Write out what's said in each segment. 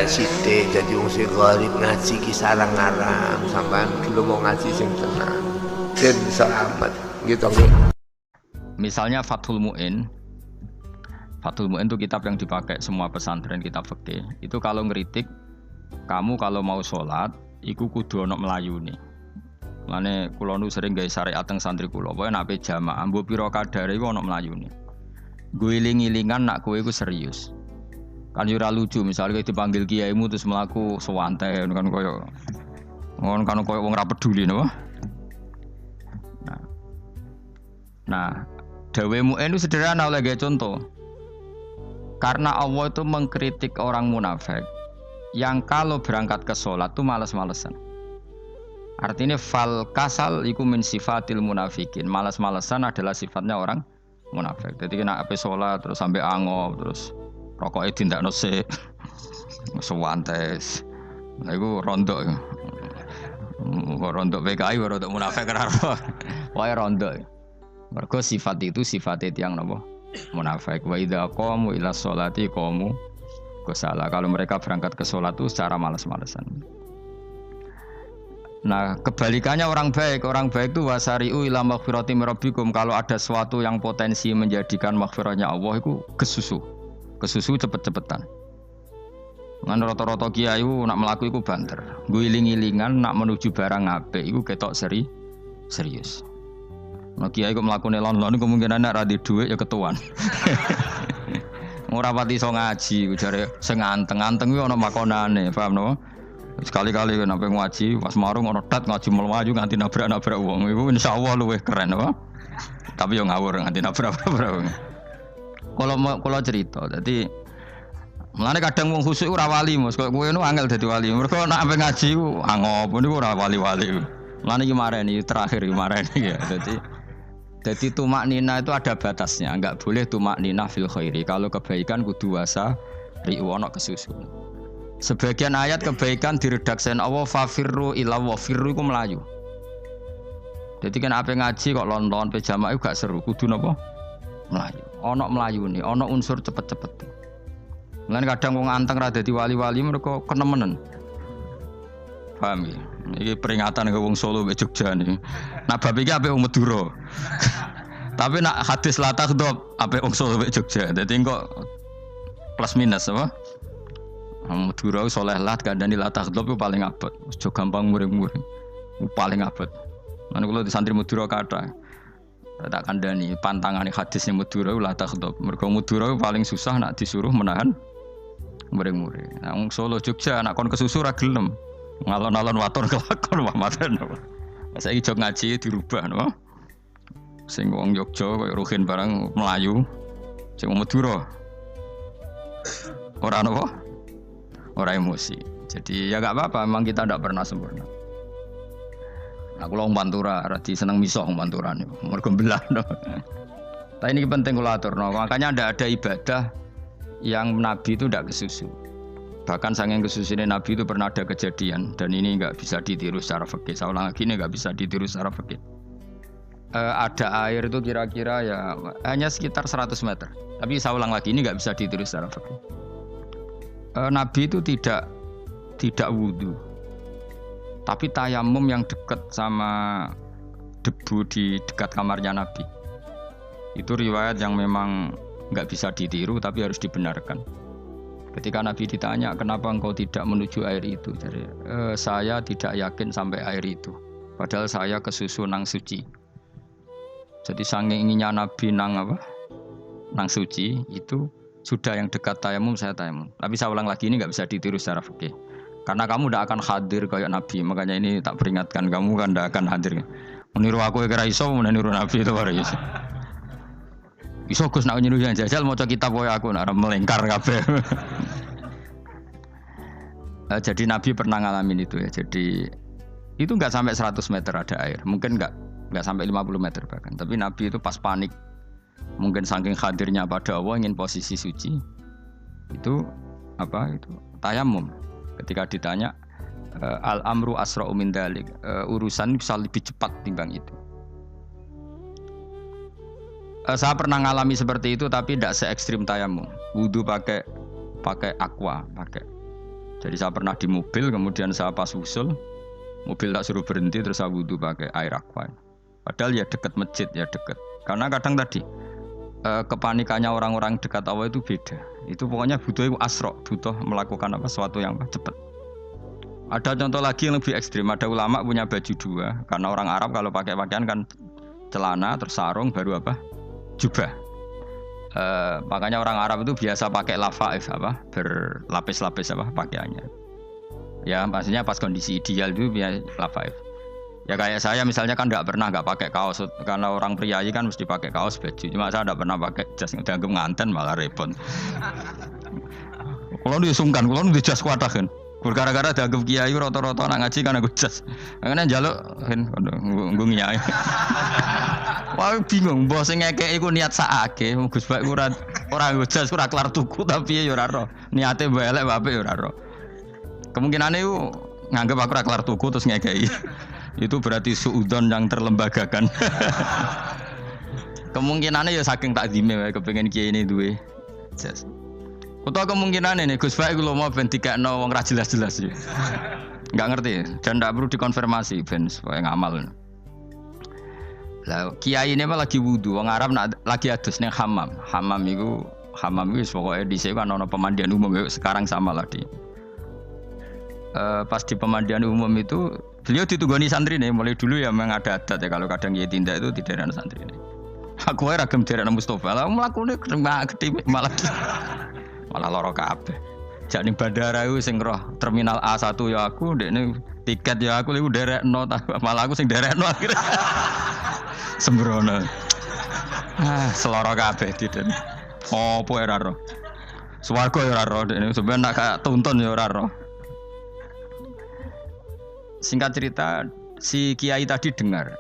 sithik dadi wong sing gharib ngaji ki sarang-arang sampean gelem mau ngaji sing tenang. Den selamat gitu nggih. Misalnya Fathul Mu'in. Fathul Mu'in itu kitab yang dipakai semua pesantren, kitab fikih. Itu kalau ngeritik, kamu kalau mau sholat, iku kudu ana mlayune. Mane kula nu sering gawe syariat teng santri kula, pokoke nek jamaah mbok pira kadare iku ana mlayune. Guling-gilingan nak kowe iku serius. Kan yo ora lucu misalnya dipanggil kiaimu terus mlaku sewantai kan koyo wong ora peduli napa. Nah, dawe Mu'in itu sederhana oleh gawe contoh. Karena Allah itu mengkritik orang munafik yang kalau berangkat ke sholat itu malas-malesan. Artinya fal kasal iku min sifatil munafikin. Malas-malesan adalah sifatnya orang munafik. Jadi kena ape sholat terus sampai angop terus rokoknya tindak nose sewantes. Nah itu rontok. Rontok PKI rontok munafik kenapa? Wah rontok. Mergo sifat itu sifatnya yang napa? Munafik. Wa idza qamu ila sholati qamu kusala. Kalau mereka berangkat ke sholat itu secara malas-malesan. Nah, kebalikannya orang baik itu wasari'u ila maghfirati rabbikum. Kalau ada sesuatu yang potensi menjadikan maghfirahnya Allah itu kesusu cepet-cepetan. Ngan rata-rata kiai nak melaku iku banter. Guling-gilingan nak menuju barang apik iku ketok serius. Nah kiai kok mlakune lon-lon kemungkinan nek ra di dhuwit ya ketuan. Ora pati iso ngaji jare sing anteng-anteng kuwi ana makonane, paham no? Sekali-kali nek ngaji pas marung ana dat ngaji mlayu nganti nabrak-nabrak wong. Iku insyaallah luwih keren apa? Tapi yo ngawur nganti nabrak-nabrak wong. Kalau cerita, jadi mulane kadang wong khusuk ora wali Mas, kowe ngono angel dadi wali. Mergo nek ampe ngaji ku angop niku ora wali-wali. Mulane iki mareni terakhir iki mareni ya. Jadi tumak nina itu ada batasnya, enggak boleh tumak nina fil khairi. Kalau kebaikan kudu wasa ri'wono kesusu. Sebagian ayat kebaikan diredaksen Allah fafirru ila wa firru iku melayu. Jadi kan ape ngaji kok lon-lon pe jamaah gak seru, kudu napa? Melayu. Ana melayune, ana unsur cepet-cepet. Mulane kadang wong anteng ra dadi wali-wali mereka kenemenen. Paham ya? Iki peringatan ke wong Solo mek Jogja niki. Nah bab iki ape wong Madura. Tapi nak hadis latah dop ape wong Solo mek Jogja. Dadi kok plus minus apa? Madura soleh lat kandhani latah dop paling abot. Aja gampang muring-muring. Paling abot. Lan kula di santri Madura kathah. Tak kandhani pantangane hadisnya Madura latah dop. Mergo Madura paling susah nak disuruh menahan muring-muring. Nah wong Solo Jogja nak kon kesusu ra gelem. Ngalon-alon waton kelakon mamaten. Saiki jog ngaji dirubah no. Sing wong Jogja koyo Ruhin barang Melayu. Sing wong Madura. Ora napa? Ora emosi. Jadi ya enggak apa-apa, memang kita tidak pernah sempurna. Nah, kula wong Pantura radi seneng misah wong Pantura niku. Mergo belah no. Tapi ini penting kula aturno. Makanya ndak ada ibadah yang Nabi itu tidak kesusu. Bahkan saking kesusunya Nabi itu pernah ada kejadian dan ini nggak bisa ditiru secara fikih. Saya ulang lagi ini nggak bisa ditiru secara fikih. Ada air itu kira-kira ya hanya sekitar 100 meter. Tapi saya ulang lagi ini nggak bisa ditiru secara fikih. Nabi itu tidak wudu, tapi tayamum yang dekat sama debu di dekat kamarnya Nabi. Itu riwayat yang memang nggak bisa ditiru tapi harus dibenarkan. Ketika Nabi ditanya, kenapa engkau tidak menuju air itu? Jadi, saya tidak yakin sampai air itu. Padahal saya kesusu nang suci. Jadi saking inginnya Nabi nang suci, itu sudah yang dekat tayamum, saya tayamum. Tapi saya ulang lagi, ini nggak bisa ditiru secara fikih. Karena kamu tidak akan hadir kayak Nabi. Makanya ini tak peringatkan, kamu kan tidak akan hadir. Meniru aku kira iso, meniru Nabi itu baru iso. Iso Gus nak nyuruh yang jajal maca kitab koyo aku nak melengkar kabeh. Jadi Nabi pernah ngalamin itu ya. Jadi itu enggak sampai 100 meter ada air. Mungkin enggak sampai 50 meter bahkan. Tapi Nabi itu pas panik. Mungkin saking hadirnya pada Allah ingin posisi suci. Itu tayamum. Ketika ditanya al-amru asra'u min dzalik. Urusan bisa lebih cepat timbang itu. Saya pernah ngalami seperti itu tapi tidak se ekstrim tayamum. Wudu pakai aqua, pakai Jadi saya pernah di mobil, kemudian saya pas usul, mobil tak suruh berhenti, terus saya wudhu pakai air aqua. Padahal ya dekat masjid, ya dekat. Karena kadang tadi kepanikannya orang-orang dekat Allah itu beda. Itu pokoknya butuh asro, butuh melakukan apa sesuatu yang cepat. Ada contoh lagi yang lebih ekstrim. Ada ulama punya baju dua, karena orang Arab kalau pakai pakaian kan celana, terus sarung, baru apa? Jubah. Makanya orang Arab itu biasa pakai lafaif apa? Berlapis-lapis apa pakaiannya. Ya, maksudnya pas kondisi ideal itu biasa lafaif. Ya kayak saya misalnya kan nggak pakai kaos, karena orang priayi kan mesti pakai kaos baju. Cuma saya nggak pernah pakai jas, dianggap nganten malah repot. Kalau disungkan, kalau di jas kuatah kan. Gara-gara dianggap kiai rata-rata nak ngaji kan aku jas. Makanya njaluk kan nggo nyai. Wah bingung, bos sing ngekek iku niat sakake, Gus Bak ora nggo jas ora kelar tuku tapi ya ora ro. Niate mbok elek wae ya ora ro. Kemungkinane iku nganggep aku ora kelar tuku terus ngekeki. Itu berarti suudzon yang terlembagakan. Kemungkinannya ya saking takdime wae kepengin kiai ini duwe jas. Utawa kemungkinan ini Gus Bak iku lho mau ben dikekno wong ra jelas-jelas ya. Enggak ngerti dan enggak perlu dikonfirmasi ben supaya ngamal. Lah kiai ini mah lagi wudu, wong Arab lagi adus ning hammam. Hammam iku pokoke dhisik kan ana pemandian umum sekarang sama lah di. Pas di pemandian umum itu beliau ditunggoni santri nih, mulai dulu ya memang ada adat ya kalau kadang kiai tindak itu tidak ada santri nih. Aku aja ragam derek Mustafa, lah mlakune gede malah loro kabeh. Jak ning bandara iku sing roh terminal A1 ya aku, ndekne tiket ya aku iku derekno malah aku sing derekno akhirnya. Sembrono. Seloro kabeh diden. Opo ora roh. Swarga ya ora roh, ndekne sampeyan nak tuntun ya ora roh. Singkat cerita, si kiai tadi dengar,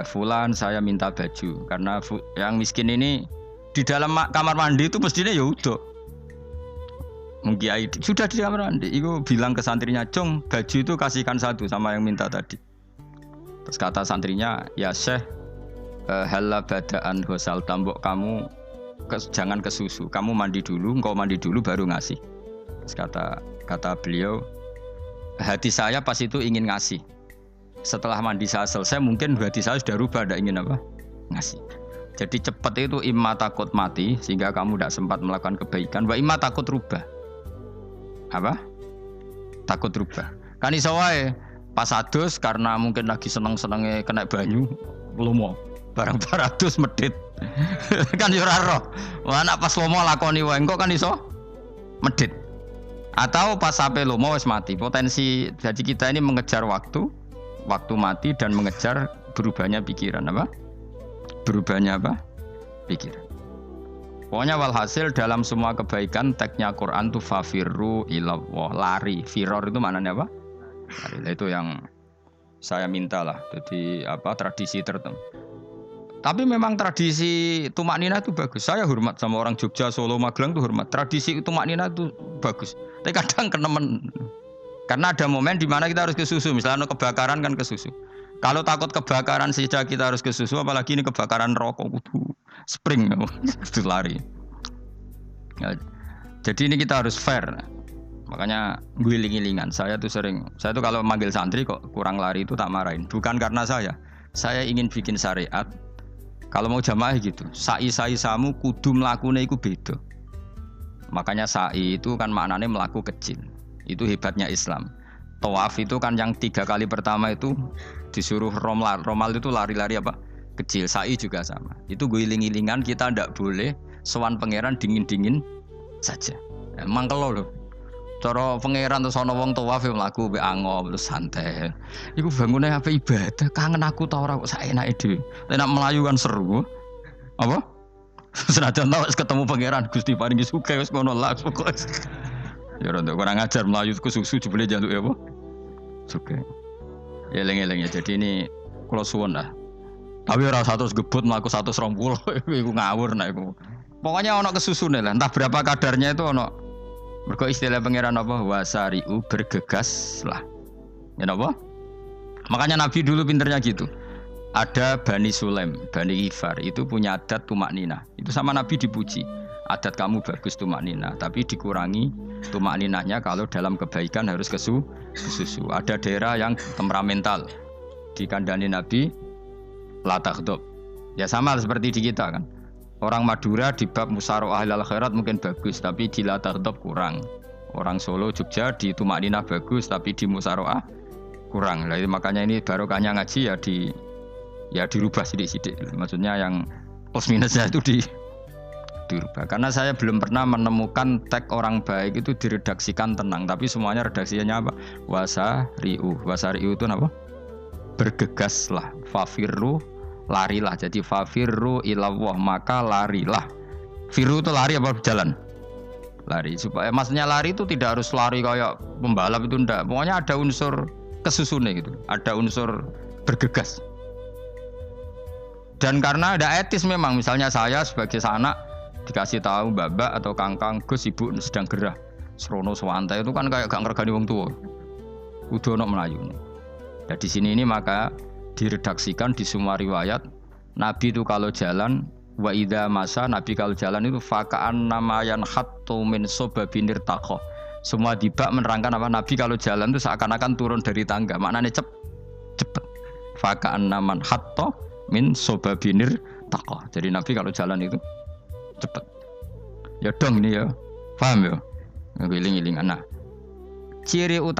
Fulan saya minta baju karena yang miskin ini di dalam kamar mandi itu mestinya ya udah. Kiai sudah di kamar mandi, itu bilang ke santrinya, Cung baju itu kasihkan satu sama yang minta tadi. Terus kata santrinya, ya Syekh, halla badaan hosal tambok kamu jangan ke susu, kamu mandi dulu, engkau mandi dulu baru ngasih. Terus kata beliau, hati saya pas itu ingin ngasih. Setelah mandi saya selesai, mungkin hati saya sudah rubah, tidak ingin apa? Ngasih. Jadi cepat itu imma takut mati, sehingga kamu tidak sempat melakukan kebaikan. Wa imma takut rubah. Apa? Takut rubah. Kan iso wae pas adus karena mungkin lagi seneng-senenge kena banyu, lomo. Barang 200 medit. Kan yo ora roh. Wah nek pas lomo lakoni wae engko kan iso medit. Atau pas sampai lomo wis mati. Potensi jadi kita ini mengejar waktu mati dan mengejar berubahnya pikiran apa? Berubahnya apa? Pikiran. Pokoknya walhasil dalam semua kebaikan teksnya Quran tuh fafirru ilallah, lari. Firor itu maknanya apa? Lari. Itu yang saya minta lah. Jadi apa tradisi tertentu. Tapi memang tradisi tumak nina itu bagus. Saya hormat sama orang Jogja, Solo, Magelang tuh hormat. Tradisi tumak nina itu bagus. Tapi kadang kenemen. Karena ada momen di mana kita harus ke susu. Misalnya kebakaran kan ke susu. Kalau takut kebakaran saja kita harus ke susu, apalagi ini kebakaran rokok kudu spring itu lari. Ya, jadi ini kita harus fair. Makanya guling-gilingan. Saya tuh kalau manggil santri kok kurang lari itu tak marahin. Bukan karena saya ingin bikin syariat. Kalau mau jamaah gitu, sa'i samu kudu mlakune iku beda. Makanya sa'i itu kan maknanya melaku kecil. Itu hebatnya Islam. Tawaf itu kan yang 3 kali pertama itu disuruh romal itu lari-lari apa? Kecil. Sa'i juga sama. Itu guling-gilingan kita ndak boleh sowan pangeran dingin-dingin saja. Emang kalau loh. Cara pangeran terus ana wong tawaf mlaku mbek angop terus santai. Iku bangune apa ibadah? Kangen aku ta ora kok saenake dhewe. Nek melayu kan seru. Apa? Senajan tau ketemu pangeran Gusti paringi sugih wis ngono lah pokoke. Ya ora kurang ajar melayu ku susu jebule njaluk ya apa? Sugih. Ya eling-eling ya. Jadi ini kula suwun lah. Tapi ora 100 gebut mlaku 120 iku ngawur nek iku. Pokoknya ana kesusune lah. Entah berapa kadarnya itu ana. Mergo istilah pangeran apa? Wasari'u bergegas lah. Ya apa? Makanya Nabi dulu pinternya gitu. Ada Bani Sulaim, Bani Ghifar itu punya adat tumak nina. Itu sama Nabi dipuji. adat kamu bagus tumak nina, tapi dikurangi tumak ninahnya kalau dalam kebaikan harus ke susu. Ada daerah yang temperamental, dikandani Nabi la taghdab. Ya sama seperti di kita kan. Orang Madura di bab musyawarah ahlul khairat mungkin bagus, tapi di la taghdab kurang. Orang Solo, Jogja di tumak ninah bagus, tapi di musyawarah kurang. Nah, makanya ini barokahnya ngaji ya dirubah sidik-sidik. Maksudnya yang plus minusnya itu dirubah. Karena saya belum pernah menemukan teks orang baik itu diredaksikan tenang, tapi semuanya redaksinya apa? Wasari'u. Wasari'u itu apa? Bergegaslah, fafirru, larilah. Jadi fafirru ilallah, maka larilah. Firru itu lari apa jalan? Lari. Supaya maksudnya lari itu tidak harus lari kayak pembalap itu enggak. Pokoknya ada unsur kesusunnya gitu. Ada unsur bergegas. Dan karena ada etis memang, misalnya saya sebagai anak dikasih tahu babak atau kangkang Gus ibu sedang gerah serono sewantai itu kan kayak gak ngergani wong tua. Kudu ono melayu. Nah di sini ini maka diredaksikan di semua riwayat Nabi itu kalau jalan wa idza masa, Nabi kalau jalan itu fakaan namayan khattu min sobabinir taqo. Semua dibak menerangkan apa Nabi kalau jalan itu seakan-akan turun dari tangga. Maknanya cepet. Fakaan naman khattu min sobabinir taqo. Jadi Nabi kalau jalan itu cepet. Ya dong ini ya. Paham ya? Ngiling-ngiling anak. Ciri utama